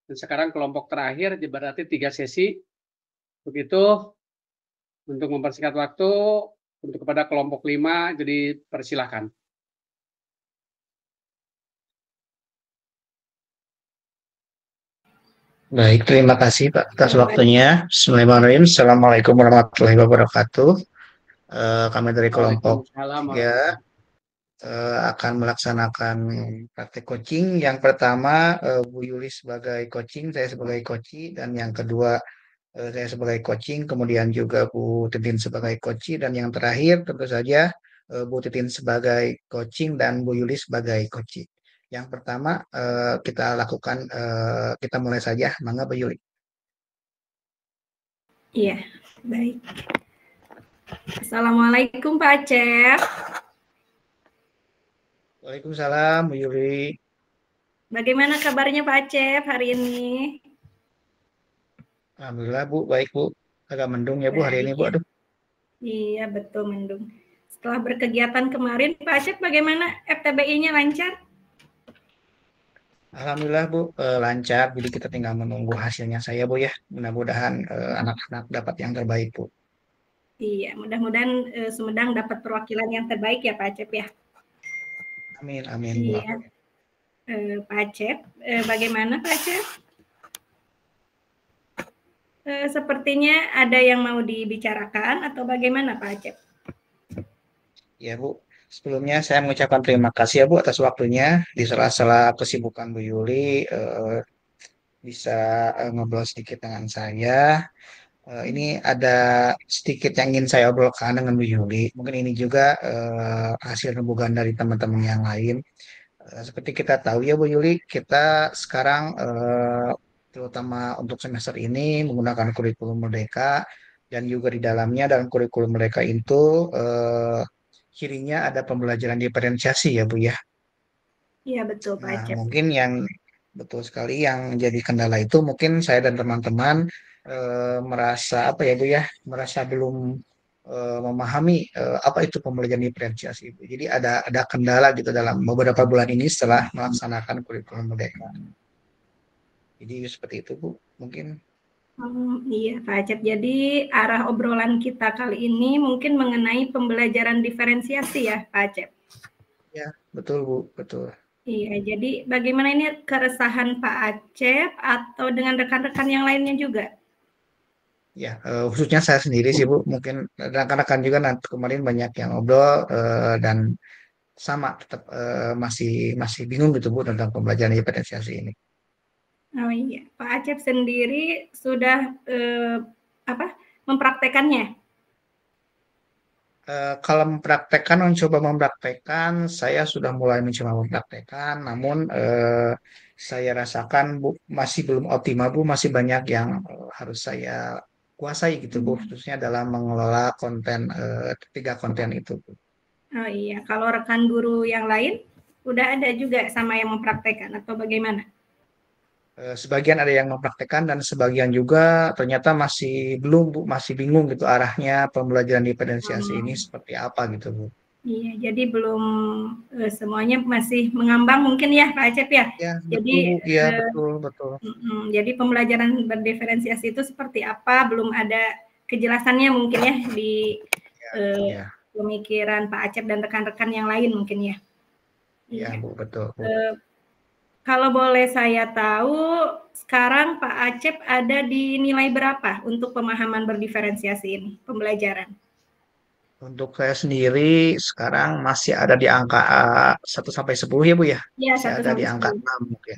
Dan sekarang kelompok terakhir berarti 3 sesi. Begitu untuk mempersingkat waktu untuk kepada kelompok 5, jadi persilahkan. Baik, terima kasih Pak atas waktunya. Bismillahirrahmanirrahim. Assalamualaikum warahmatullahi wabarakatuh. Kami dari kelompok Waalaikumsalam 3 warahmatullahi. akan melaksanakan praktek coaching. Yang pertama, Bu Yuli sebagai coaching, saya sebagai coach, dan yang kedua, saya sebagai coaching, kemudian juga Bu Titin sebagai coach, dan yang terakhir tentu saja Bu Titin sebagai coaching dan Bu Yuli sebagai coach. Yang pertama, kita lakukan, kita mulai saja. Mangga Bu Yuli. Iya, baik. Assalamualaikum Pak Acep. Waalaikumsalam Bu Yuli. Bagaimana kabarnya Pak Acep hari ini? Alhamdulillah Bu, baik Bu. Agak mendung ya Bu hari ini Bu. Baik, ya. Aduh. Iya, betul mendung. Setelah berkegiatan kemarin, Pak Acep bagaimana FTBI-nya lancar? Alhamdulillah Bu, lancar. Jadi kita tinggal menunggu hasilnya saya Bu ya. Mudah-mudahan anak-anak dapat yang terbaik Bu. Iya, mudah-mudahan Sumedang dapat perwakilan yang terbaik ya Pak Acep ya. Amin, amin Bu. Iya. Pak Acep, bagaimana Pak Acep? Sepertinya ada yang mau dibicarakan atau bagaimana Pak Acep? Ya Bu, sebelumnya saya mengucapkan terima kasih ya Bu atas waktunya. Di sela-sela kesibukan Bu Yuli, bisa ngobrol sedikit dengan saya. Ini ada sedikit yang ingin saya obrolkan dengan Bu Yuli. Mungkin ini juga hasil rembukan dari teman-teman yang lain. Seperti kita tahu ya Bu Yuli, kita sekarang terutama untuk semester ini menggunakan kurikulum Merdeka, dan juga di dalamnya dalam kurikulum Merdeka itu cirinya ada pembelajaran diferensiasi ya Bu ya. Iya betul Pak Nah, Acep. mungkin yang betul sekali yang jadi kendala itu mungkin saya dan teman-teman merasa apa ya Bu ya, merasa belum memahami apa itu pembelajaran diferensiasi Bu. Jadi ada kendala gitu dalam beberapa bulan ini setelah melaksanakan kurikulum Merdeka. Jadi seperti itu Bu, mungkin. Iya Pak Acep, jadi arah obrolan kita kali ini mungkin mengenai pembelajaran diferensiasi ya Pak Acep. Ya, betul Bu, betul. Iya, jadi bagaimana ini keresahan Pak Acep atau dengan rekan-rekan yang lainnya juga? Ya, khususnya saya sendiri sih Bu, mungkin rekan-rekan juga nanti kemarin banyak yang ngobrol dan sama tetap masih masih bingung gitu Bu tentang pembelajaran diferensiasi ini. Oh iya, Pak Acep sendiri sudah apa mempraktekannya? Kalau mempraktekkan, mencoba mempraktekkan, saya sudah mulai mencoba mempraktekkan, namun saya rasakan Bu masih belum optimal Bu, masih banyak yang harus saya kuasai gitu Bu, khususnya dalam mengelola konten 3 konten itu Bu. Oh iya, kalau rekan guru yang lain udah ada juga sama yang mempraktekkan atau bagaimana? Sebagian ada yang mempraktekkan dan sebagian juga ternyata masih belum Bu, masih bingung gitu arahnya pembelajaran diferensiasi ini seperti apa gitu Bu. Iya, jadi belum semuanya masih mengambang mungkin ya Pak Acep ya. Ya, Jadi betul Bu. Iya, betul, betul. jadi pembelajaran berdiferensiasi itu seperti apa belum ada kejelasannya mungkin ya di Ya, pemikiran Pak Acep dan rekan-rekan yang lain mungkin ya. ya Iya. Bu, betul Bu. Kalau boleh saya tahu, sekarang Pak Acep ada di nilai berapa untuk pemahaman berdiferensiasi ini, pembelajaran? Untuk saya sendiri sekarang masih ada di angka 1 sampai 10 ya Bu ya. Ya, Masih 1 ada di sampai angka 10. 6 mungkin.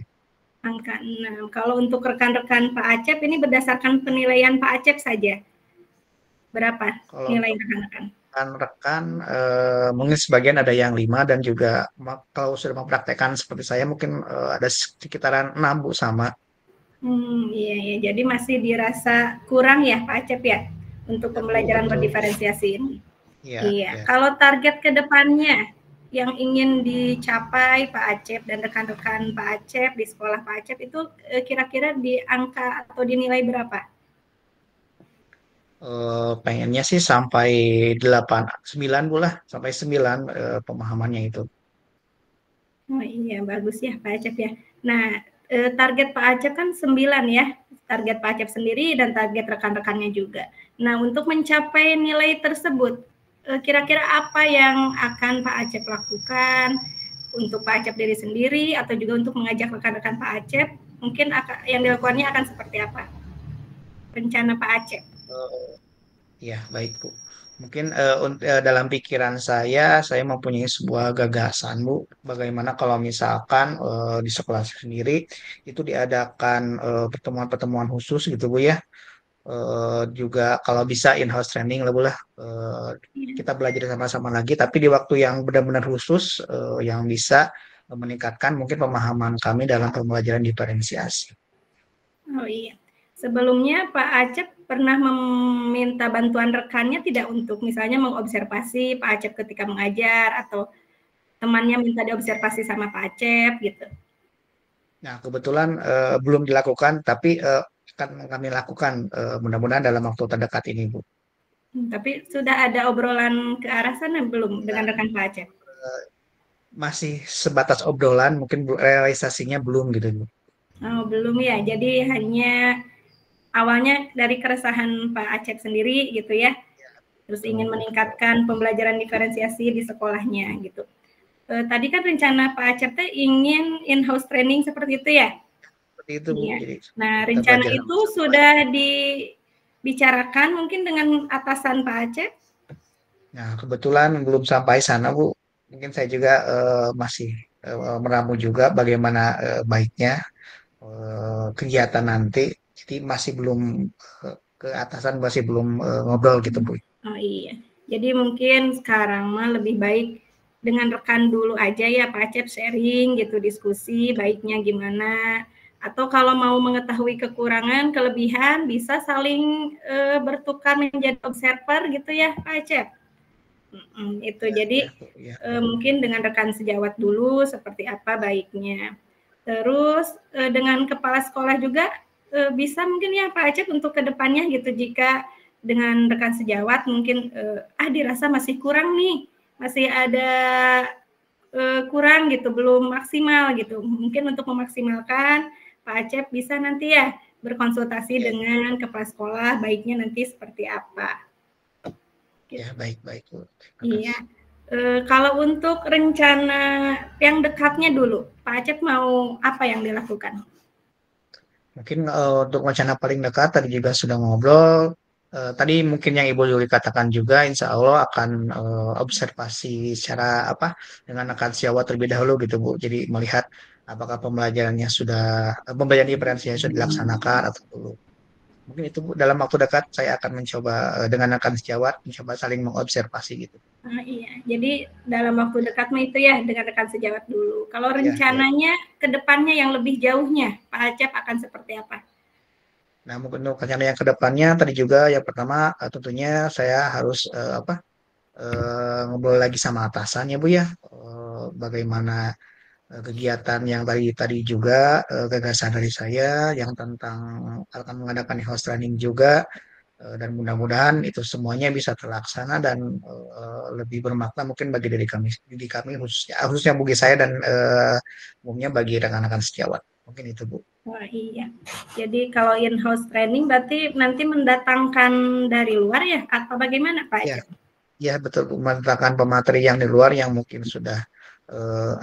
Angka 6. Kalau untuk rekan-rekan Pak Acep ini berdasarkan penilaian Pak Acep saja. Berapa Kalau nilai untuk rekan-rekan? rekan-rekan mungkin sebagian ada yang 5, dan juga kalau sudah mempraktekkan seperti saya mungkin ada sekitaran 6 Bu sama. Iya, iya. Jadi masih dirasa kurang ya Pak Acep ya untuk Ya Bu, pembelajaran betul. berdiferensiasi ini. Iya, Iya. ya. Kalau target ke depannya yang ingin dicapai Pak Acep dan rekan-rekan Pak Acep di sekolah Pak Acep itu kira-kira di angka atau dinilai berapa? Pengennya sih sampai 8, 9 Bu lah, sampai 9 pemahamannya itu. Oh iya, bagus ya Pak Acep ya. Nah, target Pak Acep kan 9 ya, target Pak Acep sendiri dan target rekan-rekannya juga. Nah, untuk mencapai nilai tersebut, kira-kira apa yang akan Pak Acep lakukan untuk Pak Acep diri sendiri atau juga untuk mengajak rekan-rekan Pak Acep? Mungkin yang dilakukannya akan seperti apa? Rencana Pak Acep. Ya, baik Bu. Mungkin dalam pikiran saya mempunyai sebuah gagasan Bu. Bagaimana kalau misalkan di sekolah sendiri itu diadakan pertemuan-pertemuan khusus gitu Bu ya. Juga kalau bisa in-house training lah Bu lah. Kita belajar sama-sama lagi, tapi di waktu yang benar-benar khusus yang bisa meningkatkan mungkin pemahaman kami dalam pembelajaran diferensiasi. Oh iya. Sebelumnya Pak Acep pernah meminta bantuan rekannya tidak untuk misalnya mengobservasi Pak Acep ketika mengajar atau temannya minta diobservasi sama Pak Acep gitu. Nah, kebetulan belum dilakukan, tapi akan kami lakukan mudah-mudahan dalam waktu terdekat ini, Bu. Tapi sudah ada obrolan ke arah sana belum dengan rekan Pak Acep? Masih sebatas obrolan, mungkin realisasinya belum gitu, Bu. Oh, belum ya. Jadi hanya awalnya dari keresahan Pak Acep sendiri gitu ya. Terus ingin meningkatkan pembelajaran diferensiasi di sekolahnya gitu. Tadi kan rencana Pak Acep teh ingin in-house training seperti itu ya? Seperti itu, Bu. Iya. Jadi, Nah, rencana itu sudah dibicarakan mungkin dengan atasan Pak Acep? Nah, kebetulan belum sampai sana, Bu. Mungkin saya juga masih meramu juga bagaimana baiknya kegiatan nanti. Jadi masih belum ke atasan, masih belum ngobrol gitu, Bu. Oh iya. Jadi mungkin sekarang mah lebih baik dengan rekan dulu aja ya Pak Acep sharing gitu, diskusi baiknya gimana. Atau kalau mau mengetahui kekurangan, kelebihan bisa saling bertukar menjadi observer gitu ya Pak Acep. Itu Ya, jadi ya. mungkin dengan rekan sejawat dulu seperti apa baiknya. Terus dengan kepala sekolah juga bisa mungkin ya Pak Acep untuk kedepannya gitu jika dengan rekan sejawat mungkin dirasa masih kurang nih, masih ada kurang gitu, belum maksimal gitu. Mungkin untuk memaksimalkan Pak Acep bisa nanti ya berkonsultasi dengan kepala sekolah baiknya nanti seperti apa. Ya, baik-baik. Iya. Kalau untuk rencana yang dekatnya dulu, Pak Acep mau apa yang dilakukan? Mungkin untuk rencana paling dekat tadi juga sudah ngobrol. Tadi mungkin yang Ibu Yuli katakan juga, insya Allah akan observasi secara apa dengan akan siawa terlebih dahulu gitu Bu. Jadi melihat apakah pembelajarannya sudah pembelajaran diferensiasi sudah dilaksanakan atau belum. Mungkin itu Bu, dalam waktu dekat saya akan mencoba dengan akan sejawat mencoba saling mengobservasi gitu. Iya, jadi dalam waktu dekat mah itu ya dengan rekan sejawat dulu. Kalau Ya, rencananya ke depannya yang lebih jauhnya, Pak Acep akan seperti apa? nah mungkin untuk rencana yang kedepannya tadi juga yang pertama tentunya saya harus apa ngobrol lagi sama atasannya Bu ya. Bagaimana kegiatan yang tadi tadi juga gagasan dari saya yang tentang akan mengadakan house training juga dan mudah-mudahan itu semuanya bisa terlaksana dan lebih bermakna mungkin bagi diri kami khususnya bagi saya dan umumnya bagi rekan-rekan sejawat. Mungkin itu Bu. Wah iya. Jadi kalau in-house training berarti nanti mendatangkan dari luar ya atau bagaimana Pak Ya, Acep? ya betul Bu. Mendatangkan pemateri yang di luar yang mungkin sudah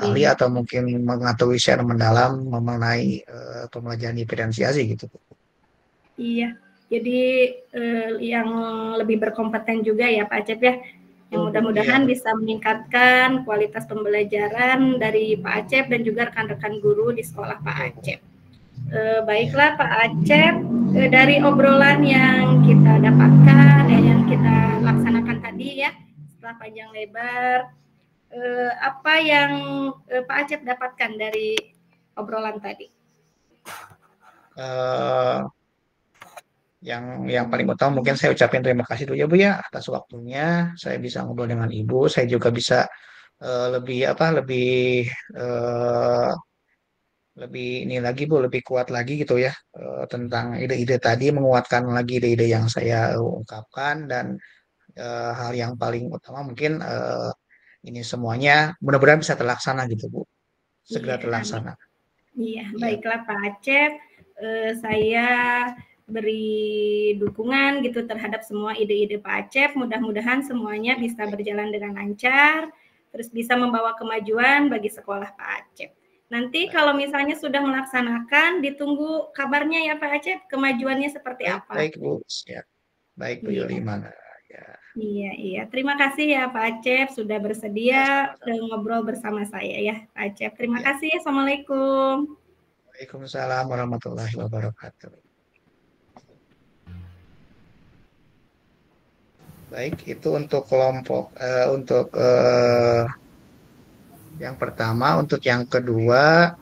ahli Iya. atau mungkin mengetahui secara mendalam mengenai pembelajaran diferensiasi gitu Bu. Iya. Jadi yang lebih berkompeten juga ya Pak Acep ya. Yang mudah-mudahan Iya. bisa meningkatkan kualitas pembelajaran dari Pak Acep dan juga rekan-rekan guru di sekolah Pak Acep. Baiklah Pak Acep, dari obrolan yang kita dapatkan, yang kita laksanakan tadi ya, setelah panjang lebar, apa yang Pak Acep dapatkan dari obrolan tadi? Eh, yang paling utama mungkin saya ucapin terima kasih dulu ya Bu ya atas waktunya. Saya bisa ngobrol dengan Ibu. Saya juga bisa lebih apa eh, lebih ini lagi Bu, lebih kuat lagi gitu ya tentang ide-ide tadi, menguatkan lagi ide-ide yang saya ungkapkan dan hal yang paling utama mungkin ini semuanya mudah-mudahan bisa terlaksana gitu Bu, segera Iya, amin. terlaksana. Iya, Iya, baiklah Pak Acep. Saya beri dukungan gitu terhadap semua ide-ide Pak Acep. Mudah-mudahan semuanya bisa berjalan dengan lancar, terus bisa membawa kemajuan bagi sekolah Pak Acep. Nanti baik. kalau misalnya sudah melaksanakan, ditunggu kabarnya ya Pak Acep, kemajuannya seperti Baik, apa. baik Bu. Siap. Baik Bu Iya, Yuli, mana? Ya, iya, iya. Terima kasih ya Pak Acep sudah bersedia ya sama-sama. ngobrol bersama saya ya Pak Acep. Terima Ya. kasih. Assalamualaikum. Waalaikumsalam warahmatullahi wabarakatuh. Baik, itu untuk kelompok untuk yang pertama, untuk yang kedua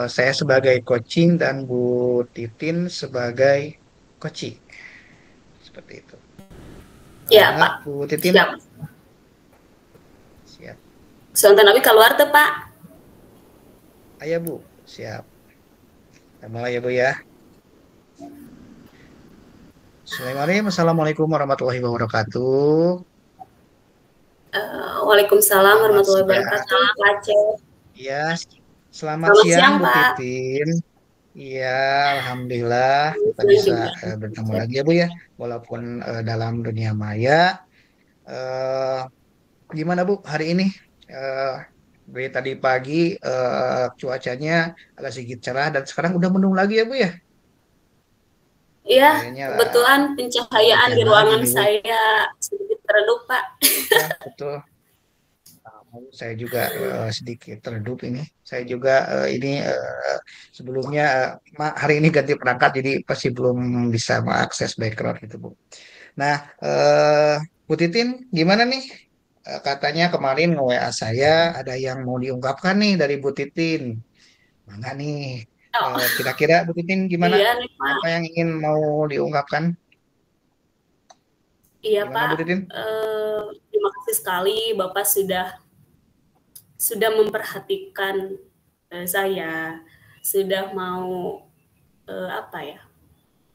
saya sebagai coaching dan Bu Titin sebagai coaching. Seperti itu. Iya, Nah, Pak. Bu Titin Siap. siap. Sonten abi keluar tuh, Pak. Ayo Bu, siap. Kita mulai ya Bu ya. Assalamualaikum warahmatullahi wabarakatuh. Waalaikumsalam Selamat warahmatullahi siang. wabarakatuh, Pak Aceh. Ya, selamat Selamat siang siang, Bu Pak. Titin. Iya, alhamdulillah kita Siang bisa juga. bertemu lagi ya Bu ya, walaupun dalam dunia maya. Eh, Gimana Bu hari ini? Eh, dari tadi pagi cuacanya agak sedikit cerah dan sekarang udah mendung lagi ya Bu ya. Iya, Kayaknya kebetulan mau pencahayaan hujan di lagi ruangan nih Bu. saya sedikit redup, Pak. Ya betul. Saya juga sedikit teredup ini. Saya juga ini sebelumnya hari ini ganti perangkat jadi pasti belum bisa mengakses background gitu Bu. Nah, Bu Titin gimana nih? Katanya kemarin nge-WA saya ada yang mau diungkapkan nih dari Bu Titin. Mana nih? Oh, Kira-kira Bu Titin gimana? iya nih, Apa Pak. yang ingin mau diungkapkan? Iya, Gimana Pak. Bu Titin? Terima kasih sekali Bapak sudah memperhatikan saya, sudah mau apa ya?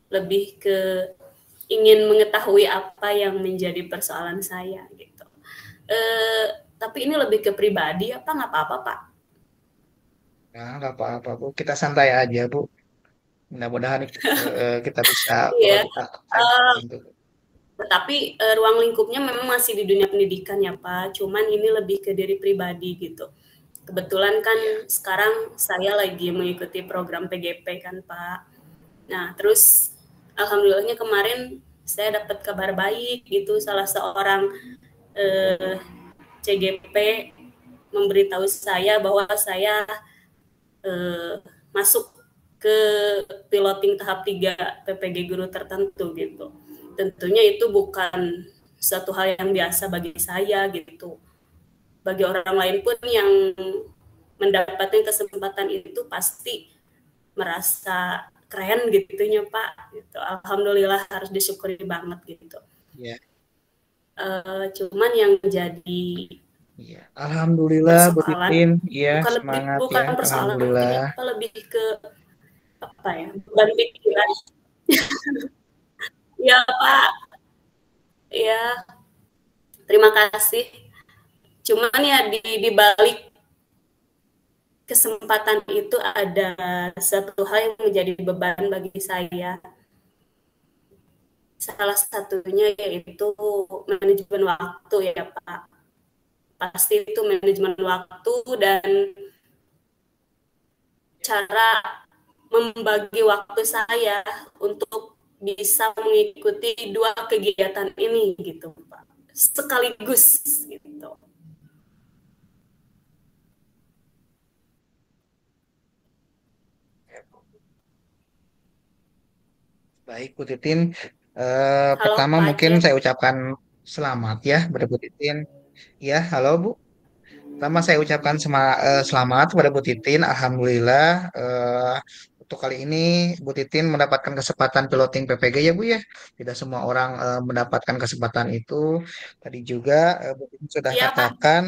Lebih ke ingin mengetahui apa yang menjadi persoalan saya gitu. Tapi ini lebih ke pribadi apa nggak apa-apa Pak? Nah, nggak apa-apa Bu. Kita santai aja Bu. Mudah-mudahan kita bisa Iya. produktif untuk. Tetapi ruang lingkupnya memang masih di dunia pendidikan ya Pak. Cuman ini lebih ke diri pribadi gitu. Kebetulan kan Ya, sekarang saya lagi mengikuti program PGP kan Pak. Nah terus alhamdulillahnya kemarin saya dapat kabar baik gitu, salah seorang CGP memberitahu saya bahwa saya masuk ke piloting tahap 3 PPG guru tertentu gitu. Tentunya itu bukan satu hal yang biasa bagi saya gitu. Bagi orang lain pun yang mendapatkan kesempatan itu pasti merasa keren gitunya Pak gitu. Alhamdulillah harus disyukuri banget gitu. ya, Cuman yang jadi ya. Alhamdulillah Bu persoalan Titin. Iya, semangat ya. bukan persoalan ini Alhamdulillah. apa lebih ke apa ya beban pikiran ya Pak ya terima kasih cuman ya di balik kesempatan itu ada satu hal yang menjadi beban bagi saya. Salah satunya yaitu manajemen waktu ya Pak. Pasti itu manajemen waktu dan cara membagi waktu saya untuk bisa mengikuti dua kegiatan ini gitu Pak. Sekaligus gitu. Baik Bu Titin. Halo Pertama Pak mungkin Acep. saya ucapkan selamat ya kepada Bu Titin. Ya, halo Bu. Pertama saya ucapkan selamat kepada Bu Titin. Alhamdulillah untuk kali ini Bu Titin mendapatkan kesempatan piloting PPG ya Bu ya. Tidak semua orang mendapatkan kesempatan itu. Tadi juga Bu Titin sudah Iya Pak. katakan,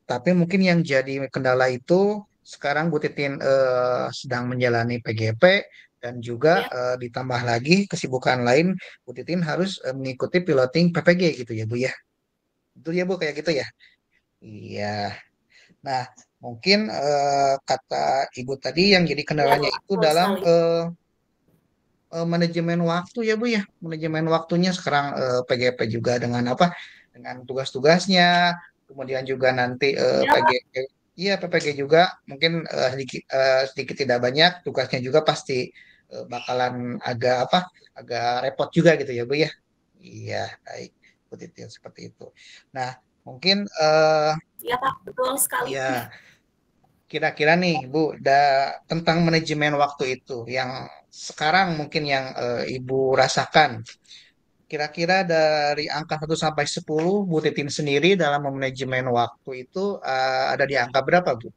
tapi mungkin yang jadi kendala itu sekarang Bu Titin sedang menjalani PGP dan juga Ya. ditambah lagi kesibukan lain Bu Titin harus mengikuti piloting PPG gitu ya Bu ya. Betul ya Bu kayak gitu ya? Iya. Nah, Mungkin kata Ibu tadi yang jadi Iya, kendalanya itu betul dalam sekali. manajemen waktu ya Bu ya. Manajemen waktunya sekarang PGP juga dengan apa? Dengan tugas-tugasnya, kemudian juga nanti Iya, Pak. PGP, iya PPG juga mungkin sedikit tidak banyak tugasnya juga pasti bakalan agak apa? Agak repot juga gitu ya Bu ya. Iya, baik. Bu Titin seperti itu. Nah, mungkin Iya, Pak. Betul sekali. ya kira-kira nih, Bu, tentang manajemen waktu itu yang sekarang mungkin yang Ibu rasakan. Kira-kira dari angka 1 sampai 10, Bu Titin sendiri dalam manajemen waktu itu ada di angka berapa, Bu?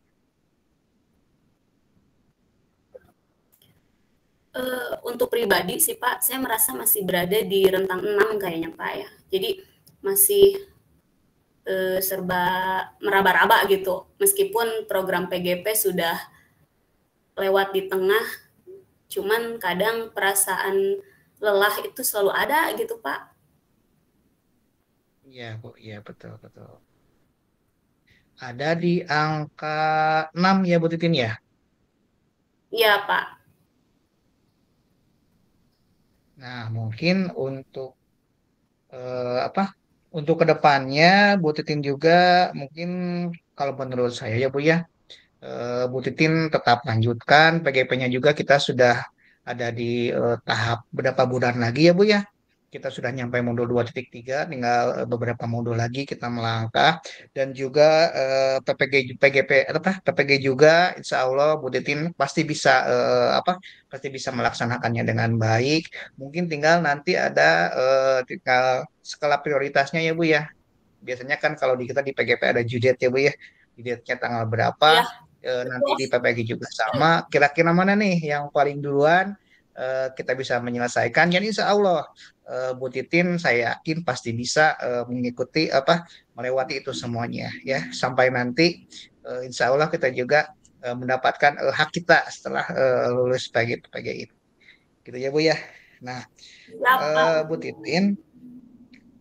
Untuk pribadi sih, Pak, saya merasa masih berada di rentang 6 kayaknya, Pak, ya. Jadi masih serba meraba-raba gitu. Meskipun program PGP sudah lewat di tengah, cuman kadang perasaan lelah itu selalu ada gitu, Pak. Iya, Bu. Iya, betul, betul. Ada di angka 6 ya, Bu Titin ya? Iya, Pak. Nah, mungkin untuk apa? Untuk kedepannya, Bu Titin juga mungkin kalau menurut saya ya Bu ya, Bu Titin tetap lanjutkan PGP-nya juga kita sudah ada di tahap berapa bulan lagi ya Bu ya. Kita sudah nyampe modul 2.3, tinggal beberapa modul lagi kita melangkah dan juga PPG apa PPG juga Insya Allah Bu Titin pasti bisa apa pasti bisa melaksanakannya dengan baik. Mungkin tinggal nanti ada tinggal skala prioritasnya ya Bu ya. Biasanya kan kalau di kita di PGP ada judet ya Bu ya. Judetnya tanggal berapa, Iya, nanti betul. di PPG juga sama. Kira-kira mana nih yang paling duluan kita bisa menyelesaikan. Jadi insya Allah Bu Titin saya yakin pasti bisa mengikuti apa melewati itu semuanya ya. Sampai nanti insya Allah kita juga mendapatkan hak kita setelah lulus PPG itu. Gitu ya Bu ya. Nah, Iya, Pak. Bu Titin.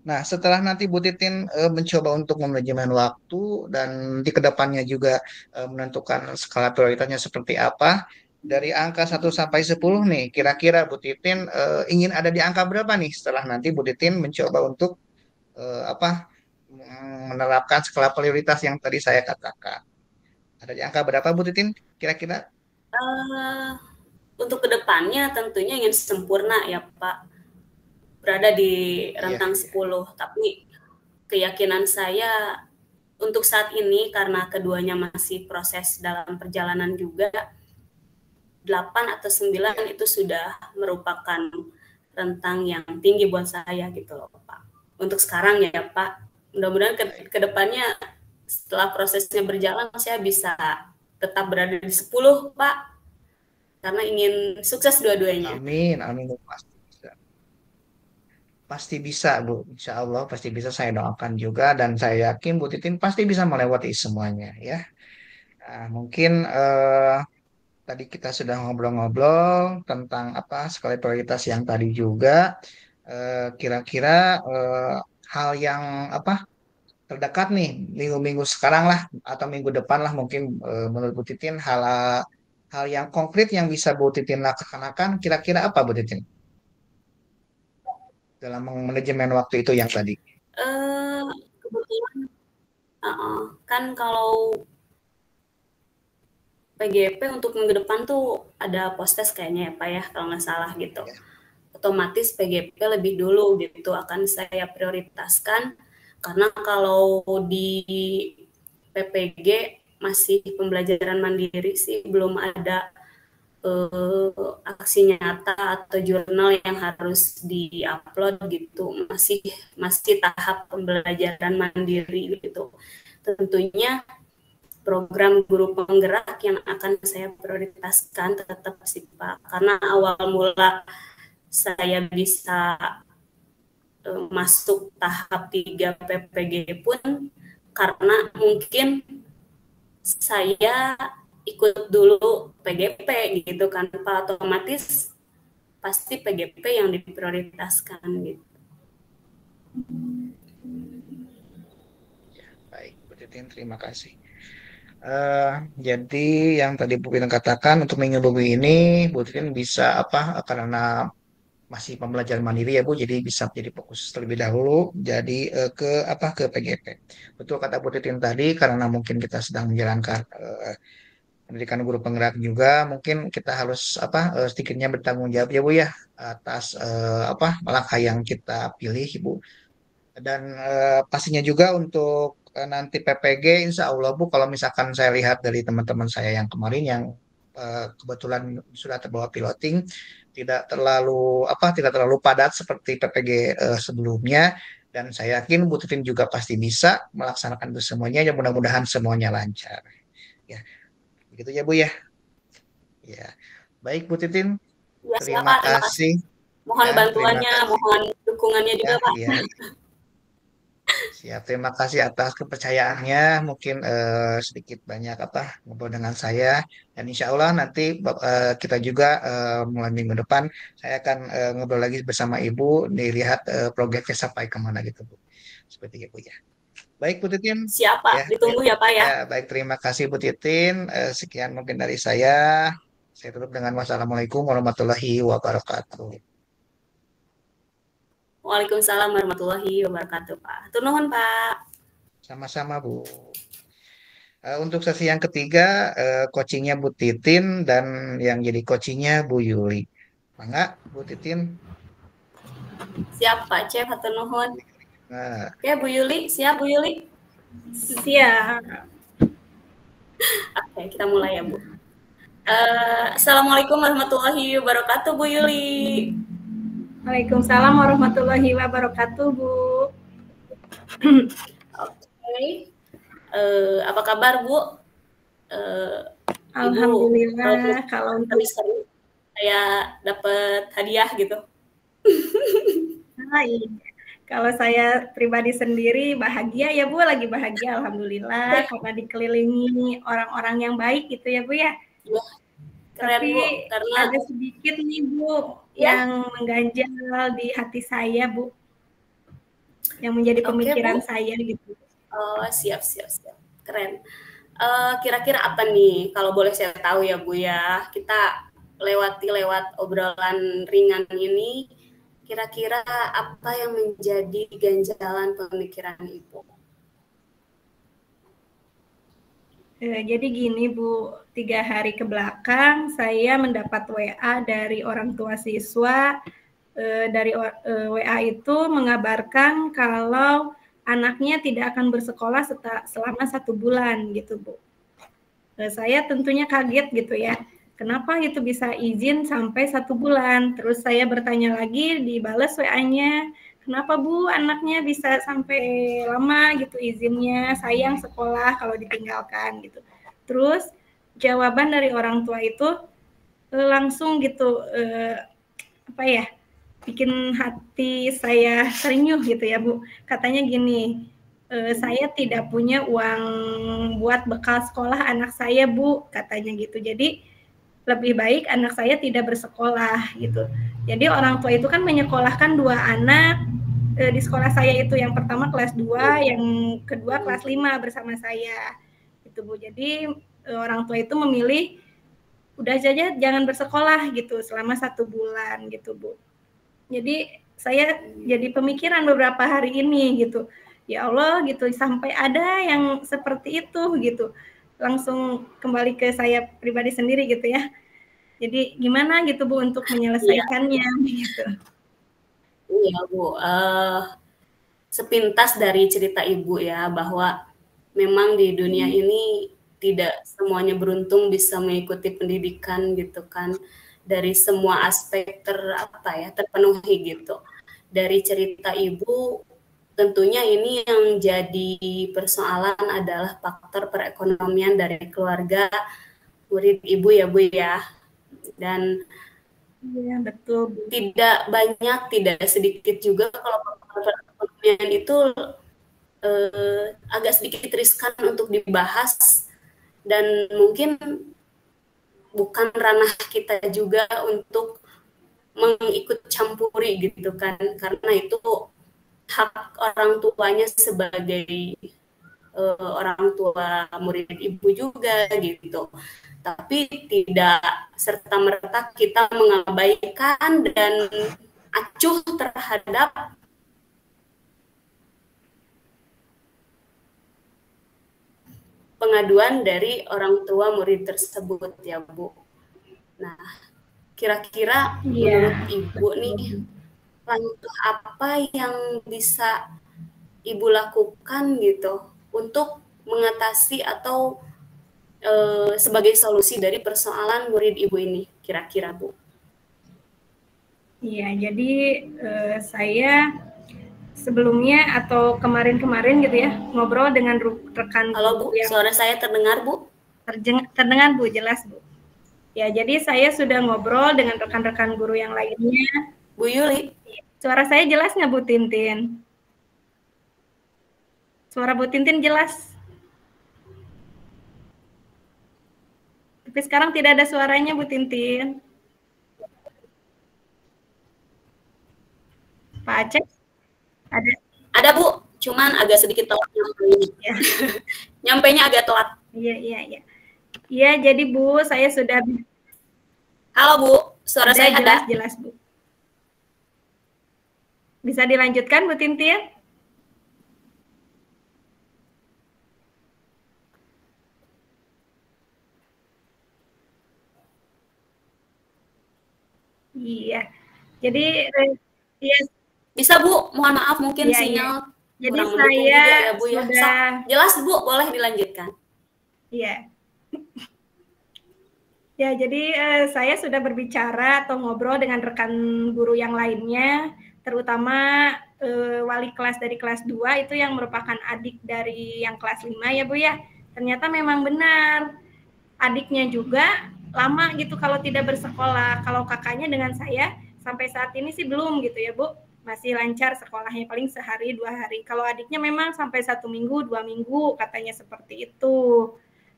Nah, setelah nanti Bu Titin mencoba untuk manajemen waktu dan di kedepannya juga menentukan skala prioritasnya seperti apa, dari angka 1 sampai 10 nih, kira-kira Bu Titin ingin ada di angka berapa nih setelah nanti Bu Titin mencoba untuk apa menerapkan skala prioritas yang tadi saya katakan. Ada di angka berapa Bu Titin kira-kira? Uh, untuk kedepannya tentunya ingin sempurna ya, Pak. Berada di Iya, rentang iya. 10, tapi keyakinan saya untuk saat ini karena keduanya masih proses dalam perjalanan juga, 8 atau 9 Iya. itu sudah merupakan rentang yang tinggi buat saya gitu loh, Pak. Untuk sekarang ya, Pak. Mudah-mudahan Baik. ke depannya setelah prosesnya berjalan saya bisa tetap berada di 10, Pak. Karena ingin sukses dua-duanya. Amin, amin pasti bisa. Pasti bisa, Bu. Insya Allah pasti bisa saya doakan juga dan saya yakin Bu Titin pasti bisa melewati semuanya ya. Nah, mungkin tadi kita sudah ngobrol-ngobrol tentang apa skala prioritas yang tadi juga. Kira-kira hal yang apa terdekat nih minggu-minggu sekarang lah atau minggu depan lah mungkin menurut Bu Titin hal yang konkret yang bisa Bu Titin laksanakan kira-kira apa Bu Titin dalam manajemen waktu itu yang tadi? Eh, Kebetulan kan kalau PGP untuk minggu depan tuh ada postes kayaknya ya Pak ya, kalau nggak salah gitu. Ya, Otomatis PGP lebih dulu gitu akan saya prioritaskan, karena kalau di PPG masih pembelajaran mandiri sih belum ada aksi nyata atau jurnal yang harus di-upload gitu, masih tahap pembelajaran mandiri gitu. Tentunya program guru penggerak yang akan saya prioritaskan tetap sih Pak, karena awal mula saya bisa masuk tahap 3 PPG pun karena mungkin saya ikut dulu PGP gitu kan Pak, otomatis pasti PGP yang diprioritaskan gitu. baik, Bu Titin, terima kasih. Jadi yang tadi Bu Titin katakan untuk minggu-minggu ini Bu Titin bisa apa karena masih pembelajaran mandiri ya Bu, jadi bisa jadi fokus terlebih dahulu jadi ke apa ke PGP. Betul kata Bu Titin tadi karena mungkin kita sedang menjalankan pendidikan guru penggerak juga, mungkin kita harus apa sedikitnya bertanggung jawab ya Bu ya atas apa langkah yang kita pilih Ibu. Dan pastinya juga untuk nanti PPG, insya Allah Bu, kalau misalkan saya lihat dari teman-teman saya yang kemarin yang kebetulan sudah terbawa piloting, tidak terlalu padat seperti PPG sebelumnya. Dan saya yakin Bu Titin juga pasti bisa melaksanakan itu semuanya. Ya mudah-mudahan semuanya lancar. Ya, begitu ya Bu ya. Ya, baik Bu Titin, Ya, terima silakan. Terima kasih. kasih. Mohon Ya, terima bantuannya, kasih. mohon dukungannya juga, Ya, Pak. ya. Siap, terima kasih atas kepercayaannya. Mungkin sedikit banyak apa ngobrol dengan saya. Dan insya Allah nanti kita juga mulai minggu depan saya akan ngobrol lagi bersama Ibu, dilihat progresnya sampai kemana gitu Bu. Seperti itu ya. Baik Bu Titin. Siap, Pak. Ya, Ditunggu ya, Pak ya. ya baik terima kasih Bu Titin. Sekian mungkin dari saya. Saya tutup dengan wassalamualaikum warahmatullahi wabarakatuh. Waalaikumsalam warahmatullahi wabarakatuh, Pak. Hatur nuhun, Pak. Sama-sama Bu. Untuk sesi yang ketiga, coachingnya Bu Titin dan yang jadi coachingnya Bu Yuli. Mangga, Bu Titin. Siap, Pak Chef. Hatur nuhun. Nah, Oke, Bu Yuli. Siap, Bu Yuli? Siap. Oke, kita mulai ya, Bu. Assalamualaikum warahmatullahi wabarakatuh, Bu Yuli. Waalaikumsalam warahmatullahi wabarakatuh, Bu. Oke. Apa kabar, Bu? Alhamdulillah, Ibu, kalau untuk saya dapat hadiah gitu. iya. Kalau saya pribadi sendiri bahagia ya Bu, lagi bahagia alhamdulillah karena dikelilingi orang-orang yang baik gitu ya Bu ya. Ya, keren Tapi Bu, karena ada sedikit nih Bu ya, yang mengganjal di hati saya Bu, yang menjadi pemikiran Bu. saya gitu. Oh, siap. Keren. Kira-kira apa nih kalau boleh saya tahu ya Bu ya, kita lewat obrolan ringan ini, kira-kira apa yang menjadi ganjalan pemikiran Ibu? Jadi gini Bu, 3 hari ke belakang saya mendapat WA dari orang tua siswa. Dari WA itu mengabarkan kalau anaknya tidak akan bersekolah selama 1 bulan gitu Bu. Saya tentunya kaget gitu ya. Kenapa itu bisa izin sampai 1 bulan? Terus saya bertanya lagi, dibales WA-nya, kenapa Bu anaknya bisa sampai lama gitu izinnya, sayang sekolah kalau ditinggalkan gitu. Terus jawaban dari orang tua itu langsung gitu apa ya, bikin hati saya terenyuh gitu ya Bu. Katanya gini, saya tidak punya uang buat bekal sekolah anak saya Bu, katanya gitu. Jadi lebih baik anak saya tidak bersekolah gitu. Jadi orang tua itu kan menyekolahkan 2 anak di sekolah saya itu, yang pertama kelas 2, yang kedua kelas 5 bersama saya. Itu Bu. Jadi orang tua itu memilih udah saja jangan bersekolah gitu selama 1 bulan gitu Bu. Jadi saya jadi pemikiran beberapa hari ini gitu. Ya Allah gitu, sampai ada yang seperti itu gitu. Langsung kembali ke saya pribadi sendiri gitu ya. Jadi gimana gitu Bu untuk menyelesaikannya gitu. Iya Bu, sepintas dari cerita Ibu ya, bahwa memang di dunia ini tidak semuanya beruntung bisa mengikuti pendidikan gitu kan, dari semua aspek terpenuhi gitu. Dari cerita Ibu, tentunya ini yang jadi persoalan adalah faktor perekonomian dari keluarga murid Ibu ya Bu ya. Dan Iya betul Bu. tidak sedikit juga kalau faktor perekonomian itu agak sedikit riskan untuk dibahas, dan mungkin bukan ranah kita juga untuk mengikut campuri gitu kan, karena itu hak orang tuanya sebagai orang tua murid Ibu juga gitu. Tapi tidak serta-merta kita mengabaikan dan acuh terhadap pengaduan dari orang tua murid tersebut ya Bu. Nah, kira-kira menurut Ibu nih, langkah apa yang bisa Ibu lakukan gitu untuk mengatasi atau sebagai solusi dari persoalan murid Ibu ini, kira-kira Bu? Iya, jadi saya sebelumnya atau kemarin-kemarin gitu ya, ngobrol dengan rekan. Halo Bu, suara saya terdengar Bu? Terdengar Bu, jelas Bu. Ya, jadi saya sudah ngobrol dengan rekan-rekan guru yang lainnya. Bu Yuli. Suara saya jelas nggak Bu Tintin? Suara Bu Tintin jelas. Tapi sekarang tidak ada suaranya Bu Tintin. Pak Aceh? Ada? Ada Bu, cuman agak sedikit telat nyampainya. Ya. Nyampainya agak telat. Iya. Iya, jadi Bu, saya sudah. Halo Bu, suara saya ada? Jelas Bu. Bisa dilanjutkan Bu Tintin? Iya. Jadi ya. Bisa Bu, mohon maaf mungkin sinyal jadi kurang saya juga ya Bu ya. Sudah... Jelas Bu, boleh dilanjutkan. Iya. Ya, jadi saya sudah berbicara atau ngobrol dengan rekan guru yang lainnya, terutama wali kelas dari kelas 2 itu yang merupakan adik dari yang kelas 5 ya Bu ya. Ternyata memang benar. Adiknya juga lama gitu kalau tidak bersekolah. Kalau kakaknya dengan saya sampai saat ini sih belum gitu ya Bu. Masih lancar sekolahnya, paling sehari 2 hari. Kalau adiknya memang sampai 1 minggu 2 minggu katanya seperti itu.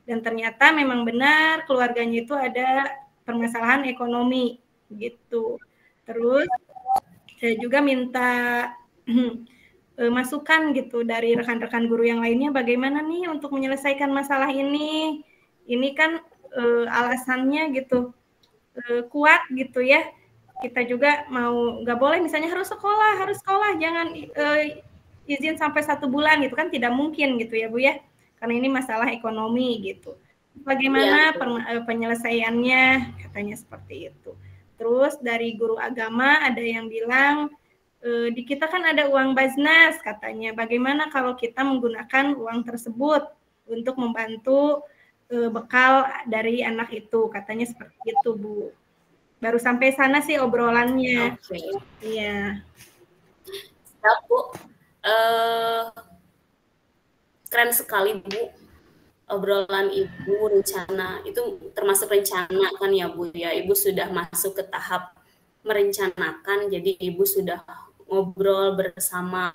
Dan ternyata memang benar keluarganya itu ada permasalahan ekonomi gitu. Terus saya juga minta masukan gitu dari rekan-rekan guru yang lainnya, bagaimana nih untuk menyelesaikan masalah ini. Ini kan alasannya gitu kuat gitu ya. Kita juga mau nggak boleh misalnya harus sekolah, jangan izin sampai 1 bulan gitu kan, tidak mungkin gitu ya Bu ya. Karena ini masalah ekonomi gitu. Bagaimana penyelesaiannya, katanya seperti itu. Terus dari guru agama ada yang bilang, di kita kan ada uang Baznas katanya, bagaimana kalau kita menggunakan uang tersebut untuk membantu bekal dari anak itu, katanya seperti itu Bu. Baru sampai sana sih obrolannya. Iya. Siap Bu. Keren sekali Bu, obrolan Ibu, rencana itu termasuk rencana kan ya Bu ya. Ibu sudah masuk ke tahap merencanakan, jadi Ibu sudah ngobrol bersama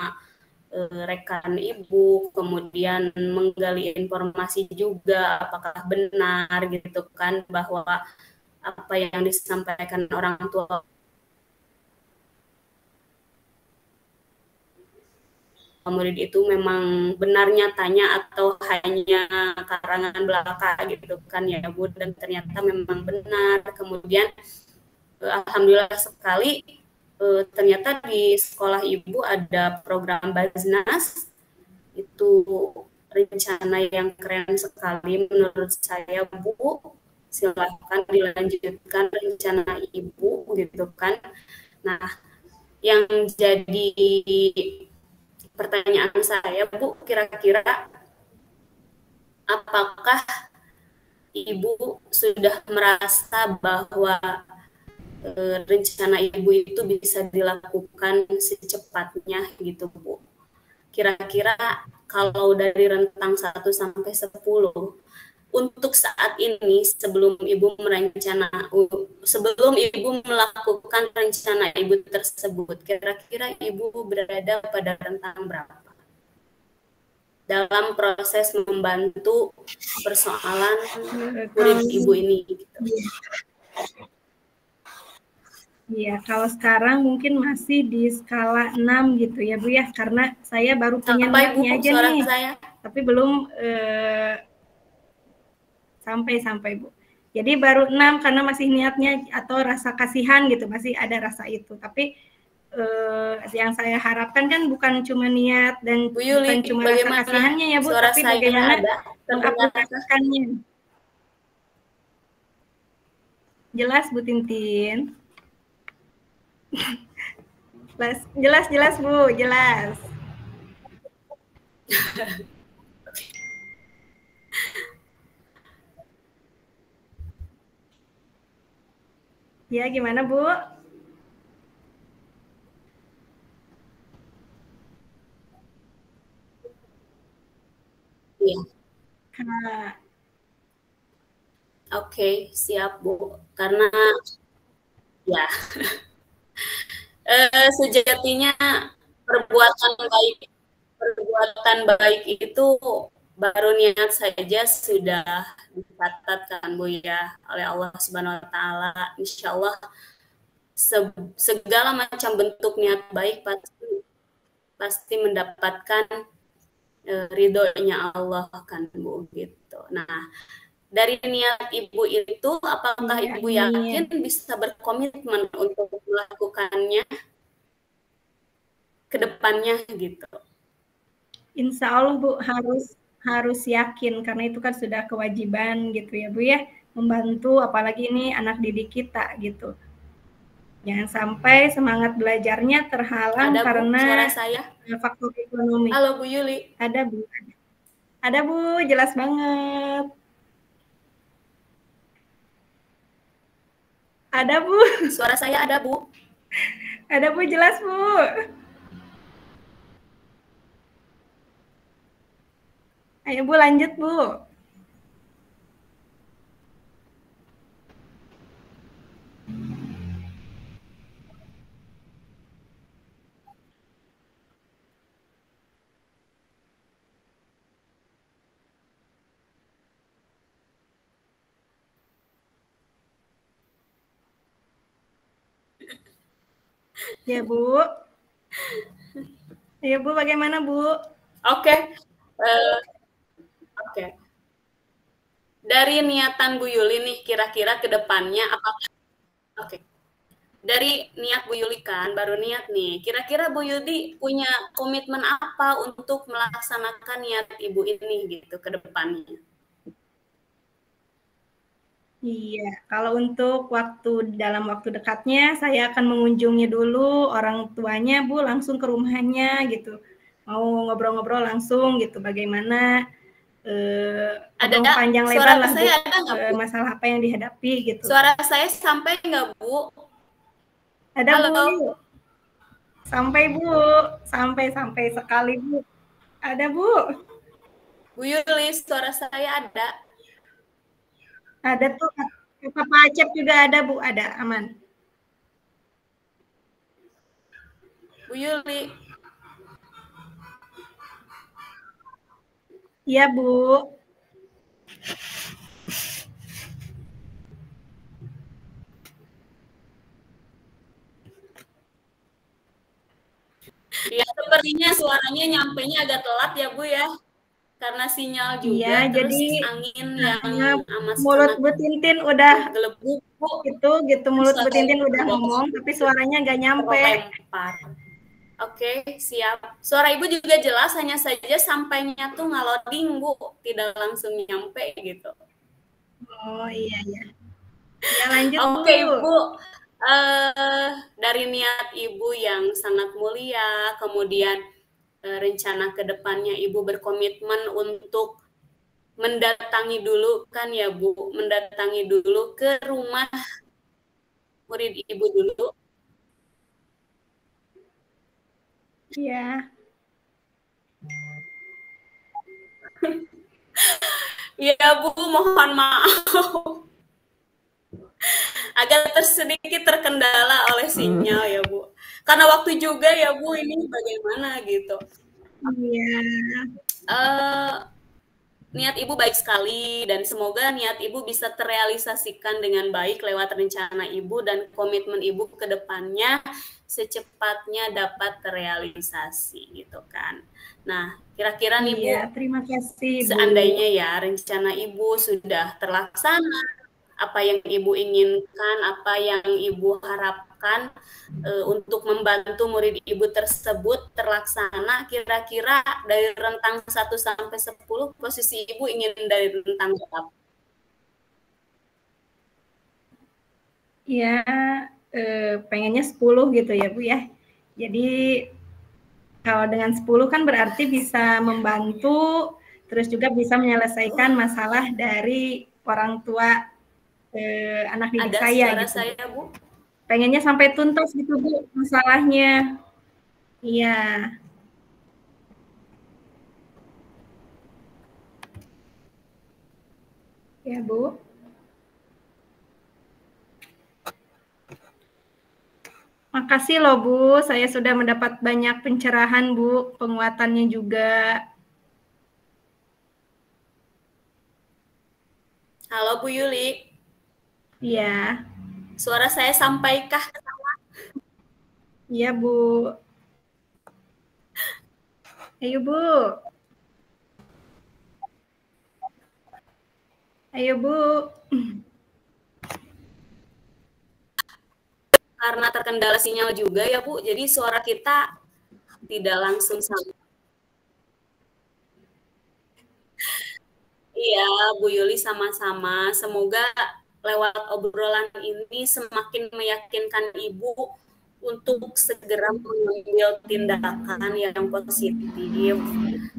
rekan Ibu, kemudian menggali informasi juga apakah benar gitu kan bahwa apa yang disampaikan orang tua murid itu memang benar nyatanya atau hanya karangan belaka gitu kan ya Bu, dan ternyata memang benar. Kemudian alhamdulillah sekali ternyata di sekolah Ibu ada program Baznas, itu rencana yang keren sekali menurut saya Bu. Silakan dilanjutkan rencana Ibu gitu kan. Nah, yang jadi pertanyaan saya Bu, kira-kira apakah Ibu sudah merasa bahwa rencana Ibu itu bisa dilakukan secepatnya gitu Bu? Kira-kira kalau dari rentang 1 sampai 10, untuk saat ini sebelum Ibu melakukan rencana Ibu tersebut, kira-kira Ibu berada pada rentang berapa dalam proses membantu persoalan murid Ibu ini? Iya, kalau sekarang mungkin masih di skala 6 gitu ya Bu ya, karena saya baru punya niatnya aja suara nih. Saya. tapi belum sampai Bu. Jadi baru 6 karena masih niatnya atau rasa kasihan gitu, masih ada rasa itu. Tapi yang saya harapkan kan bukan cuma niat dan Bu Yuli, bukan cuma rasa kasihannya ya Bu, tapi bagaimana mengaplikasikannya. Jelas Bu Tintin. Jelas Bu, jelas. Ya, gimana Bu? Iya. Nah. Oke, siap Bu. Karena ya sejatinya perbuatan baik itu baru niat saja sudah dicatat kan Bu ya oleh Allah Subhanahu Wa Taala. Insya Allah segala macam bentuk niat baik pasti mendapatkan ridhonya Allah kan Bu gitu. Nah, dari niat Ibu itu, apakah Ibu yakin bisa berkomitmen untuk melakukannya ke depannya gitu? Insya Allah Bu, harus yakin karena itu kan sudah kewajiban gitu ya Bu ya, membantu apalagi ini anak didik kita gitu. Jangan sampai semangat belajarnya terhalang ada, Bu, karena suara saya? Faktor ekonomi. Halo Bu Yuli. Ada Bu. Ada Bu, jelas banget. Ada Bu. Suara saya ada Bu. Ada Bu, jelas Bu. Ayo Bu, lanjut Bu. Ya Bu. Ya Bu, bagaimana Bu? Oke. Oke. Dari niatan Bu Yuli nih, kira-kira ke depannya apakah dari niat Bu Yuli kan, baru niat nih. Kira-kira Bu Yuli punya komitmen apa untuk melaksanakan niat Ibu ini gitu ke depannya? Iya, kalau untuk dalam waktu dekatnya, saya akan mengunjungi dulu orang tuanya Bu, langsung ke rumahnya gitu. Mau ngobrol-ngobrol langsung gitu, bagaimana ada panjang lebar lah Bu, masalah apa yang dihadapi gitu. Suara saya sampai nggak Bu? Ada Halo. Bu. Sampai Bu, sampai sekali Bu. Ada Bu. Bu Yuli, suara saya ada. Ada tuh, Pak Acep juga ada Bu, ada, aman. Bu Yuli. Iya Bu. Ya, sepertinya suaranya nyampainya agak telat ya Bu ya. Karena sinyal juga, iya, terus jadi angin yang amat mulut Bu Tintin udah gelebuk gitu mulut Bu Tintin udah ngomong tapi suaranya nggak nyampe. Oke, siap. Suara Ibu juga jelas, hanya saja sampainya tuh ngaloding Bu, tidak langsung nyampe gitu. Oh iya. Ya lanjut Bu. Oke Ibu, dari niat Ibu yang sangat mulia, kemudian rencana ke depannya Ibu berkomitmen untuk mendatangi dulu kan ya Bu, mendatangi dulu ke rumah murid Ibu dulu. Iya. Ya Bu, mohon maaf. Agak sedikit terkendala oleh sinyal ya Bu. Karena waktu juga ya Bu, ini bagaimana gitu. Iya. niat Ibu baik sekali dan semoga niat Ibu bisa terrealisasikan dengan baik lewat rencana Ibu dan komitmen Ibu ke depannya secepatnya dapat terrealisasi gitu kan. Nah, kira-kira nih Bu, Iya, terima kasih Bu. seandainya ya rencana Ibu sudah terlaksana, apa yang Ibu inginkan, apa yang Ibu harapkan untuk membantu murid Ibu tersebut terlaksana, kira-kira dari rentang 1 sampai 10 posisi Ibu ingin dari rentang berapa? Ya, pengennya 10 gitu ya Bu ya. Jadi kalau dengan 10 kan berarti bisa membantu, terus juga bisa menyelesaikan masalah dari orang tua anak didik Ada saya suara gitu. saya Bu? Pengennya sampai tuntas gitu Bu masalahnya. Iya. Ya Bu. Makasih loh Bu, saya sudah mendapat banyak pencerahan Bu, penguatannya juga. Halo Bu Yuli. Iya. Suara saya sampaikah ke sana? Iya Bu. Ayo Bu. Ayo Bu. Karena terkendala sinyal juga ya Bu, jadi suara kita tidak langsung sampai. Iya, Bu Yuli sama-sama. Semoga lewat obrolan ini semakin meyakinkan Ibu untuk segera mengambil tindakan yang positif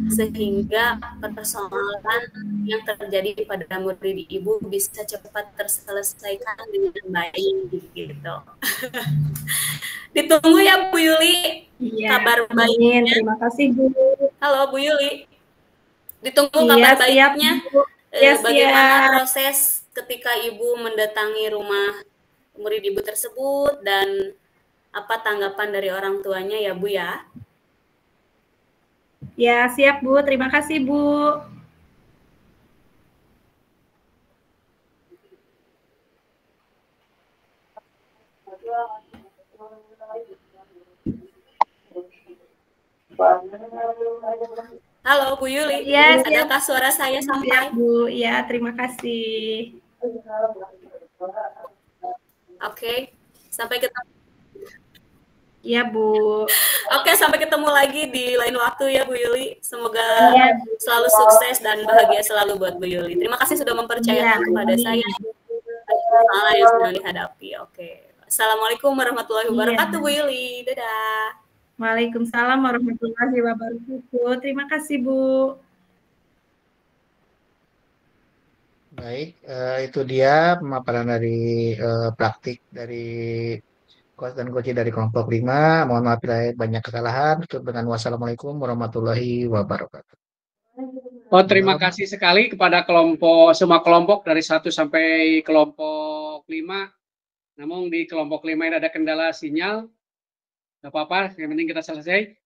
sehingga persoalan yang terjadi pada murid Ibu bisa cepat terselesaikan dengan baik gitu. Ditunggu ya Bu Yuli, Iya, kabar amin. baiknya. Terima kasih Bu. Halo Bu Yuli, ditunggu Iya, kabar baiknya. Ya, Bagaimana proses ketika Ibu mendatangi rumah murid Ibu tersebut dan apa tanggapan dari orang tuanya ya Bu ya? Ya, siap Bu. Terima kasih Bu. Halo Bu Yuli, ya, adakah suara saya sampai? Siap Bu, ya terima kasih. Oke, sampai ketemu. Iya Bu. Oke, sampai ketemu lagi di lain waktu ya Bu Yuli. Semoga selalu sukses dan bahagia selalu buat Bu Yuli. Terima kasih sudah mempercayakan kepada saya masalah yang sedang dihadapi. Oke. Assalamualaikum warahmatullahi wabarakatuh Bu Yuli. Dadah. Waalaikumsalam warahmatullahi wabarakatuh. Terima kasih Bu. Baik, itu dia pemaparan dari praktik dari coach dan coach dari kelompok 5. Mohon maaf bila banyak kesalahan. Tutup dengan wassalamualaikum warahmatullahi wabarakatuh. Oh, terima kasih sekali kepada semua kelompok dari 1 sampai kelompok 5. Namun di kelompok 5 ini ada kendala sinyal. Nggak apa-apa, yang penting kita selesai.